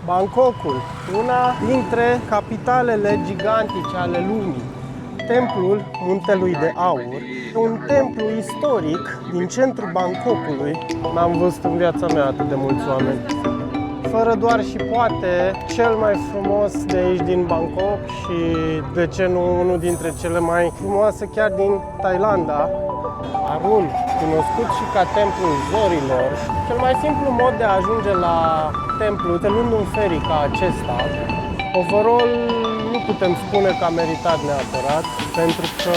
Bangkokul, una dintre capitalele gigantice ale lumii. Templul Muntelui de Aur, un templu istoric din centrul Bangkokului. N-am văzut în viața mea atât de mulți oameni. Fără doar și poate, cel mai frumos de aici din Bangkok și, de ce nu, unul dintre cele mai frumoase chiar din Thailanda, Arun, cunoscut și ca Templul Zorilor. Cel mai simplu mod de a ajunge la templu, luând un ferry ca acesta, overall nu putem spune că a meritat neapărat, pentru că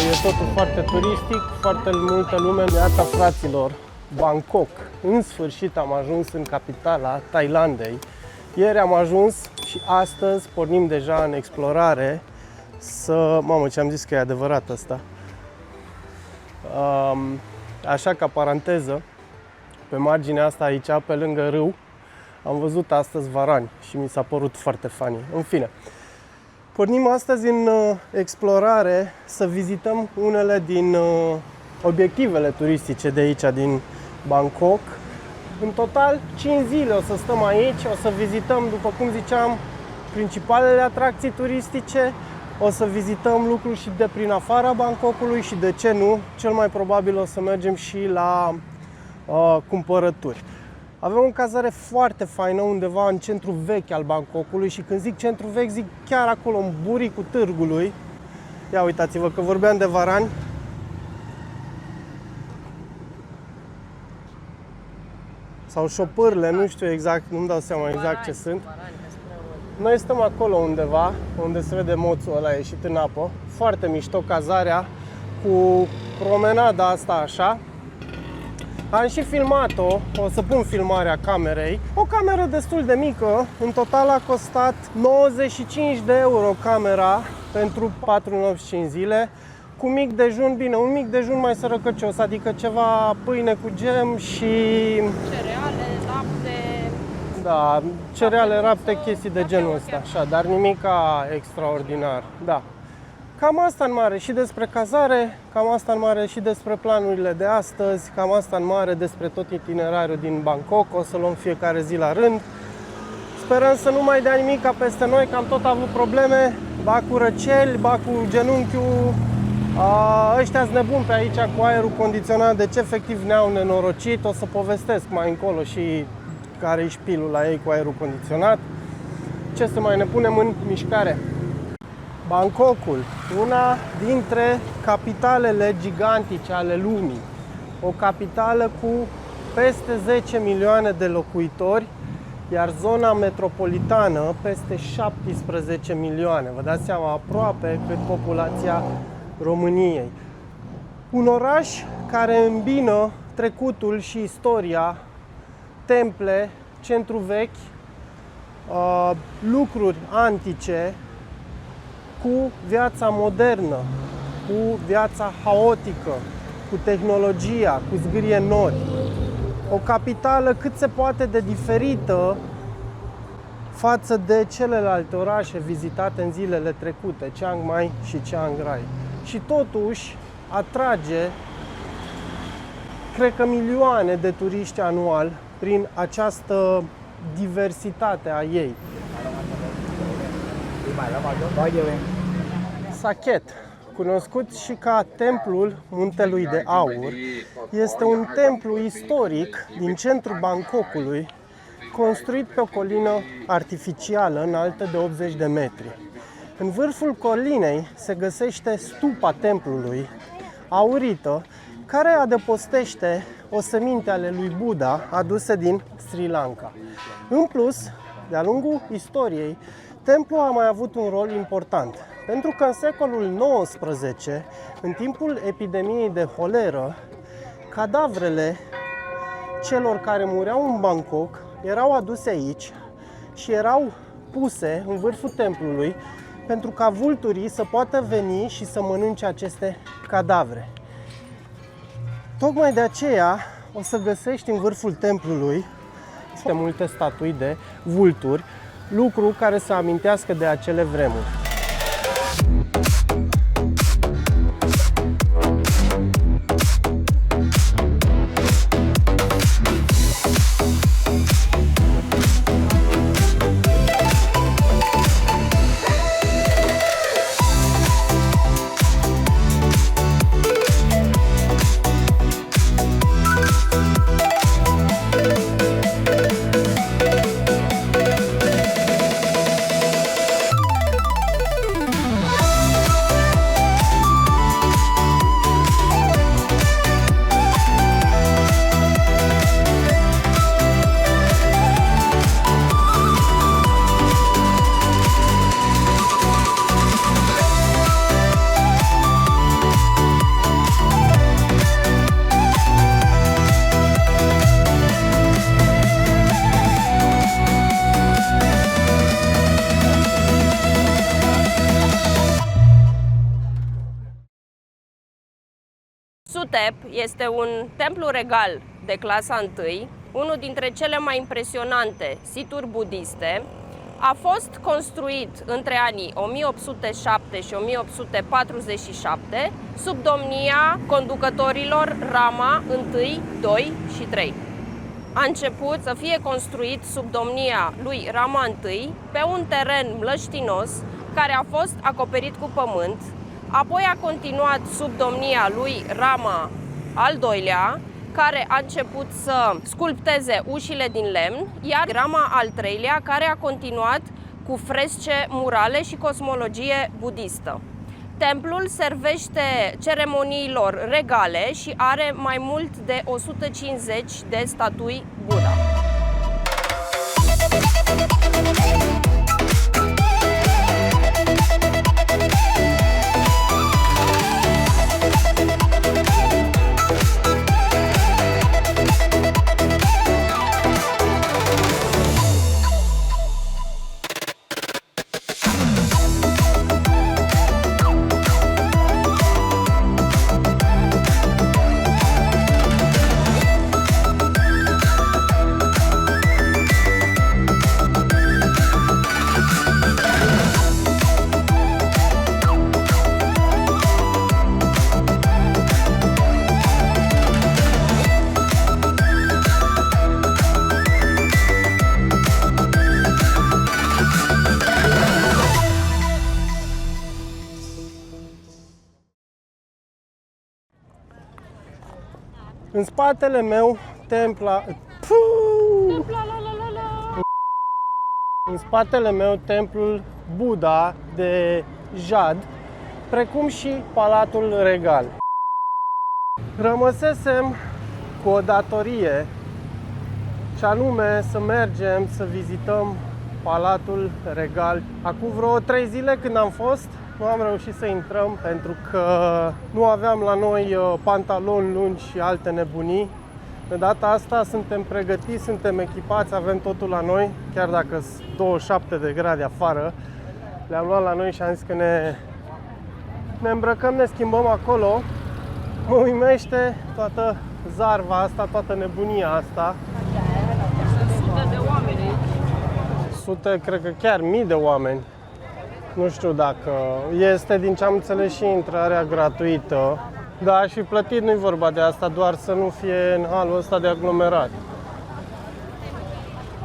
e totul foarte turistic, foarte multă lume. Iată, fraților, Bangkok. În sfârșit am ajuns în capitala Thailandei. Ieri am ajuns și astăzi pornim deja în explorare să... Mamă, ce am zis că e adevărat asta. Așa, ca paranteză, pe marginea asta aici, pe lângă râu, am văzut astăzi varani și mi s-a părut foarte funny. În fine, pornim astăzi în explorare să vizităm unele din obiectivele turistice de aici, din Bangkok. În total, 5 zile o să stăm aici, o să vizităm, după cum ziceam, principalele atracții turistice, o să vizităm lucruri și de prin afara Bangkokului și, de ce nu, cel mai probabil o să mergem și la cumpărături. Avem o cazare foarte faină undeva în centrul vechi al Bangkokului și când zic centru vechi, zic chiar acolo, în buricul târgului. Ia uitați-vă că vorbeam de varani. Sau șopârle, nu știu exact, nu-mi dau seama exact ce sunt. Noi stăm acolo undeva, unde se vede moțul ăla ieșit în apă. Foarte mișto cazarea, cu promenada asta așa. Am și filmat-o, o să pun filmarea camerei. O cameră destul de mică, în total a costat 95 de euro camera pentru 4 nopți 5 zile. Cu mic dejun, bine, un mic dejun mai sărăcăcios, adică ceva pâine cu gem și... cereale, lapte... Da, cereale, lapte, chestii de genul ăsta, așa, dar nimica extraordinar, da. Cam asta în mare și despre cazare, cam asta în mare și despre planurile de astăzi, cam asta în mare despre tot itinerariul din Bangkok, o să luăm fiecare zi la rând. Sperăm să nu mai dea nimica peste noi, că am tot avut probleme, ba cu răceli, ba cu genunchiul. Ăștia-s nebuni pe aici cu aerul condiționat, deci efectiv ne-au nenorocit, o să povestesc mai încolo și care-i șpilul la ei cu aerul condiționat. Ce să mai ne punem în mișcare? Bangkokul, una dintre capitalele gigantice ale lumii. O capitală cu peste 10 milioane de locuitori, iar zona metropolitană peste 17 milioane. Vă dați seama, aproape cât populația României. Un oraș care îmbină trecutul și istoria, temple, centru vechi, lucruri antice, cu viața modernă, cu viața haotică, cu tehnologia, cu zgârie nori. O capitală cât se poate de diferită față de celelalte orașe vizitate în zilele trecute, Chiang Mai și Chiang Rai. Și totuși atrage, cred că, milioane de turiști anual prin această diversitate a ei. Saket, cunoscut și ca Templul Muntelui de Aur, este un templu istoric din centrul Bangkokului, construit pe o colină artificială înaltă de 80 de metri. În vârful colinei se găsește stupa templului, aurită, care adăpostește oseminte ale lui Buddha aduse din Sri Lanka. În plus, de-a lungul istoriei, templul a mai avut un rol important, pentru că în secolul XIX, în timpul epidemiei de holeră, cadavrele celor care mureau în Bangkok erau aduse aici și erau puse în vârful templului pentru ca vulturii să poată veni și să mănânce aceste cadavre. Tocmai de aceea o să găsești în vârful templului multe statui de vulturi, lucru care să amintească de acele vremuri. Imhotep este un templu regal de clasa 1, unul dintre cele mai impresionante situri budiste. A fost construit între anii 1807 și 1847 sub domnia conducătorilor Rama I, 2 și 3. A început să fie construit sub domnia lui Rama I pe un teren mlăștinos care a fost acoperit cu pământ, apoi a continuat sub domnia lui Rama al II-lea, care a început să sculpteze ușile din lemn, iar Rama al III-lea, care a continuat cu fresce murale și cosmologie budistă. Templul servește ceremoniilor regale și are mai mult de 150 de statui Buddha. În spatele meu, În spatele meu, templul Buddha de jad, precum și Palatul Regal. Rămăsesem cu o datorie, și anume să mergem să vizităm Palatul Regal. Acum vreo 3 zile când am fost, nu am reușit să intrăm pentru că nu aveam la noi pantaloni lungi și alte nebunii. De data asta suntem pregătiți, suntem echipați, avem totul la noi, chiar dacă sunt 27 de grade afară. Le-am luat la noi și am zis că ne îmbrăcăm, ne schimbăm acolo. Mă uimește toată zarva asta, toată nebunia asta. Sute de oameni aici. Sute, cred că chiar mii de oameni. Nu știu dacă este, din ce am înțeles, și intrarea gratuită. Da, și plătit nu-i vorba de asta, doar să nu fie în halul ăsta de aglomerat.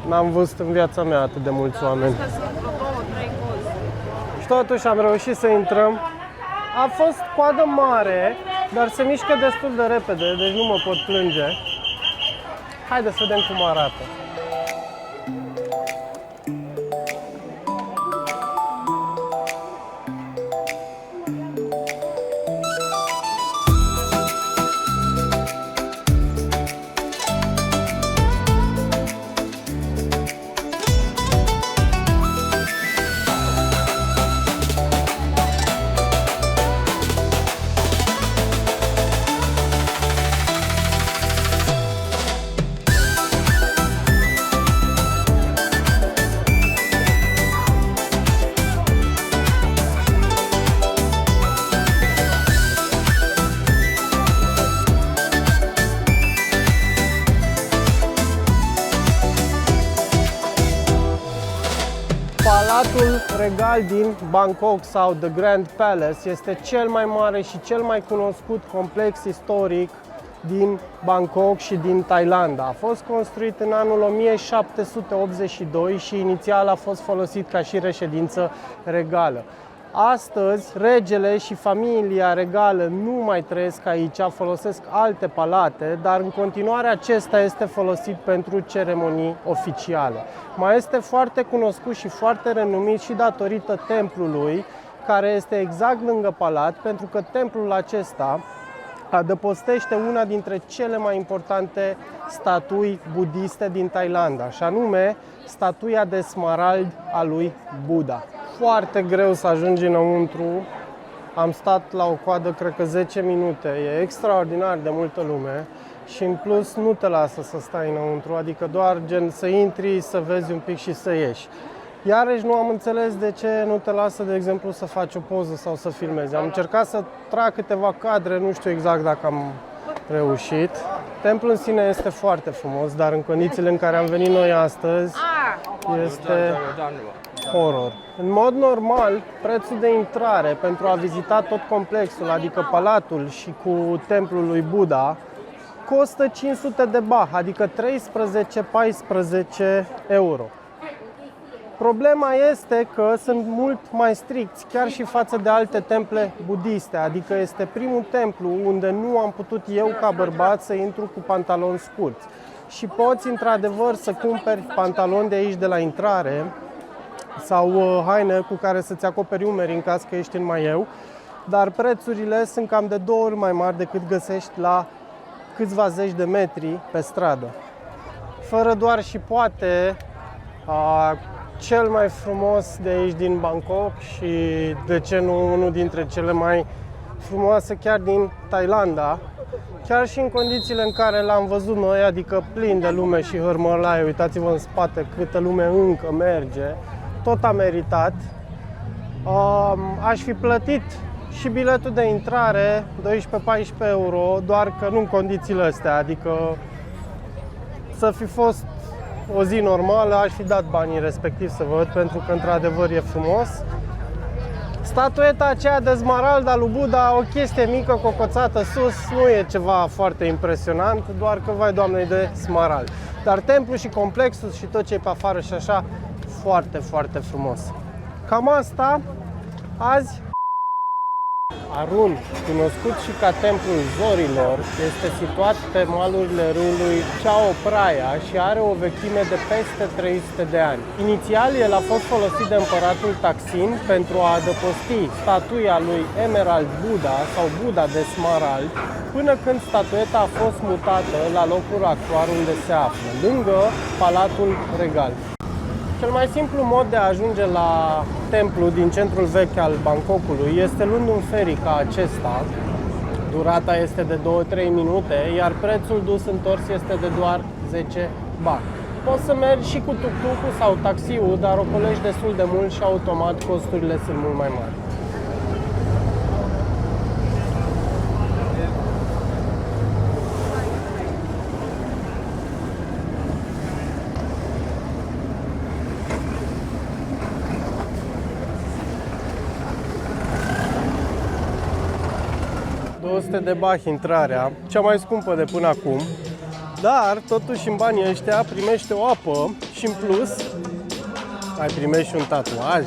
N-am văzut în viața mea atât de mulți oameni. Că sunt vreo 2-3 cozi. Și totuși am reușit să intrăm. A fost coadă mare, dar se mișcă destul de repede, deci nu mă pot plânge. Haideți să vedem cum arată. Palatul Regal din Bangkok sau The Grand Palace este cel mai mare și cel mai cunoscut complex istoric din Bangkok și din Thailanda. A fost construit în anul 1782 și inițial a fost folosit ca și reședință regală. Astăzi, regele și familia regală nu mai trăiesc aici, folosesc alte palate, dar în continuare acesta este folosit pentru ceremonii oficiale. Mai este foarte cunoscut și foarte renumit și datorită templului, care este exact lângă palat, pentru că templul acesta adăpostește una dintre cele mai importante statui budiste din Thailanda, și anume statuia de smarald a lui Buddha. Foarte greu să ajungi înăuntru. Am stat la o coadă, cred că 10 minute. E extraordinar de multă lume și în plus nu te lasă să stai înăuntru, adică doar gen să intri, să vezi un pic și să ieși. Iarăși nu am înțeles de ce nu te lasă, de exemplu, să faci o poză sau să filmezi. Am încercat să trag câteva cadre, nu știu exact dacă am reușit. Templul în sine este foarte frumos, dar în condițiile în care am venit noi astăzi este horror. În mod normal, prețul de intrare pentru a vizita tot complexul, adică palatul și cu templul lui Buddha, costă 500 de baht, adică 13-14 euro. Problema este că sunt mult mai stricți, chiar și față de alte temple budiste, adică este primul templu unde nu am putut eu ca bărbat să intru cu pantaloni scurți. Și poți într-adevăr să cumperi pantaloni de aici de la intrare sau haine cu care să-ți acoperi umerii în caz că ești în maieu, dar prețurile sunt cam de 2 ori mai mari decât găsești la câțiva zeci de metri pe stradă. Fără doar și poate, cel mai frumos de aici din Bangkok și de ce nu unul dintre cele mai frumoase chiar din Thailanda, chiar și în condițiile în care l-am văzut noi, adică plin de lume și hârmălaie, uitați-vă în spate câtă lume încă merge, tot a meritat. Aș fi plătit și biletul de intrare 12-14 euro, doar că nu în condițiile astea, adică să fi fost o zi normală, aș fi dat banii respectiv să văd, pentru că într-adevăr e frumos. Statueta aceea de smarald al lui Buddha, o chestie mică cocoțată sus, nu e ceva foarte impresionant, doar că vai Doamne de smarald. Dar templul și complexul și tot ce e pe afară și așa, foarte, foarte frumos. Cam asta azi. Arun, cunoscut și ca Templul Zorilor, este situat pe malurile râului Chao Phraya și are o vechime de peste 300 de ani. Inițial, el a fost folosit de împăratul Taksin pentru a adăposti statuia lui Emerald Buddha sau Buddha de smarald, până când statueta a fost mutată la locul actual unde se află, lângă Palatul Regal. Cel mai simplu mod de a ajunge la templu din centrul vechi al Bangkokului este luând un ferry ca acesta. Durata este de 2-3 minute, iar prețul dus întors este de doar 10 baht. Poți să mergi și cu tuk-tuk-ul sau taxiul, dar ocolești destul de mult și automat costurile sunt mult mai mari. 200 de baht intrarea, cea mai scumpă de până acum, dar totuși în banii ăștia primește o apă și în plus mai primești și un tatuaj.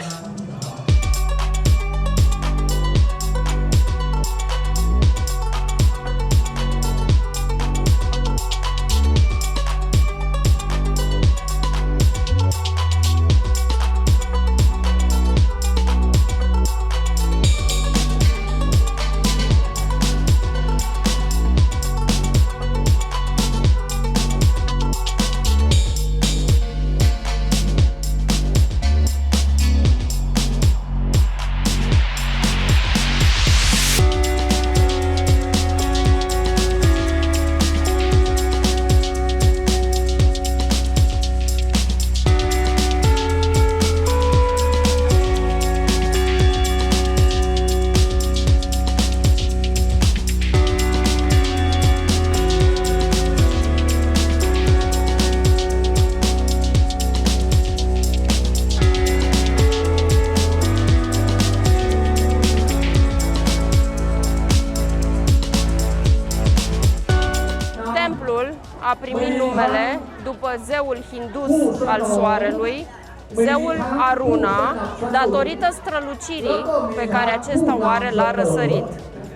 A primit numele după zeul hindus al soarelui, zeul Aruna, datorită strălucirii pe care acesta o are la răsărit.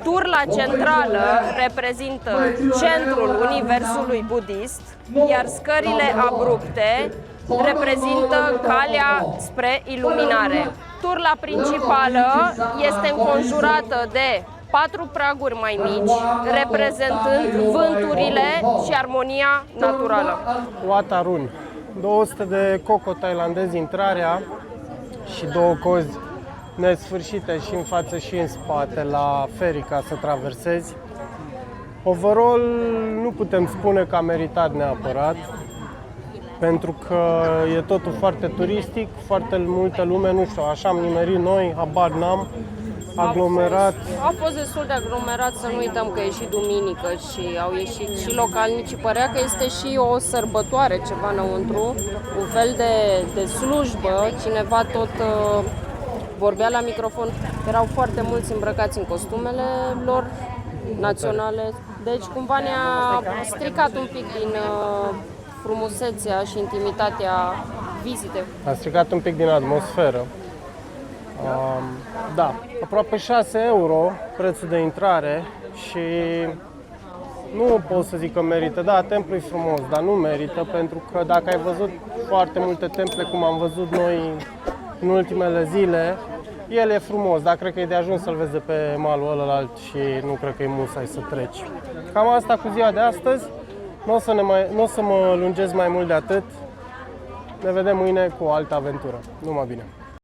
Turla centrală reprezintă centrul universului budist, iar scările abrupte reprezintă calea spre iluminare. Turla principală este înconjurată de 4 praguri mai mici, reprezentând vânturile și armonia naturală. Wat Arun, 200 de coco thailandezi intrarea și 2 cozi nesfârșite și în față și în spate la ferry ca să traversezi. Overall, nu putem spune că a meritat neapărat, pentru că e totul foarte turistic, foarte multă lume, nu știu, așa am nimerit noi, habar n-am. aglomerat. A fost destul de aglomerat, să nu uităm că e și duminică și au ieșit și localnicii. Părea că este și o sărbătoare ceva înăuntru, un fel de slujbă, cineva tot vorbea la microfon. Erau foarte mulți îmbrăcați în costumele lor naționale, deci cumva ne-a stricat un pic din frumusețea și intimitatea vizitei. A stricat un pic din atmosferă. Da, aproape 6 euro prețul de intrare și nu pot să zic că merită. Da, templul e frumos, dar nu merită, pentru că dacă ai văzut foarte multe temple, cum am văzut noi în ultimele zile, el e frumos, dar cred că e de ajuns să-l vezi de pe malul ălălalt și nu cred că e musai să treci. Cam asta cu ziua de astăzi. Nu o să mă lungesc mai mult de atât. Ne vedem mâine cu o altă aventură. Numai bine!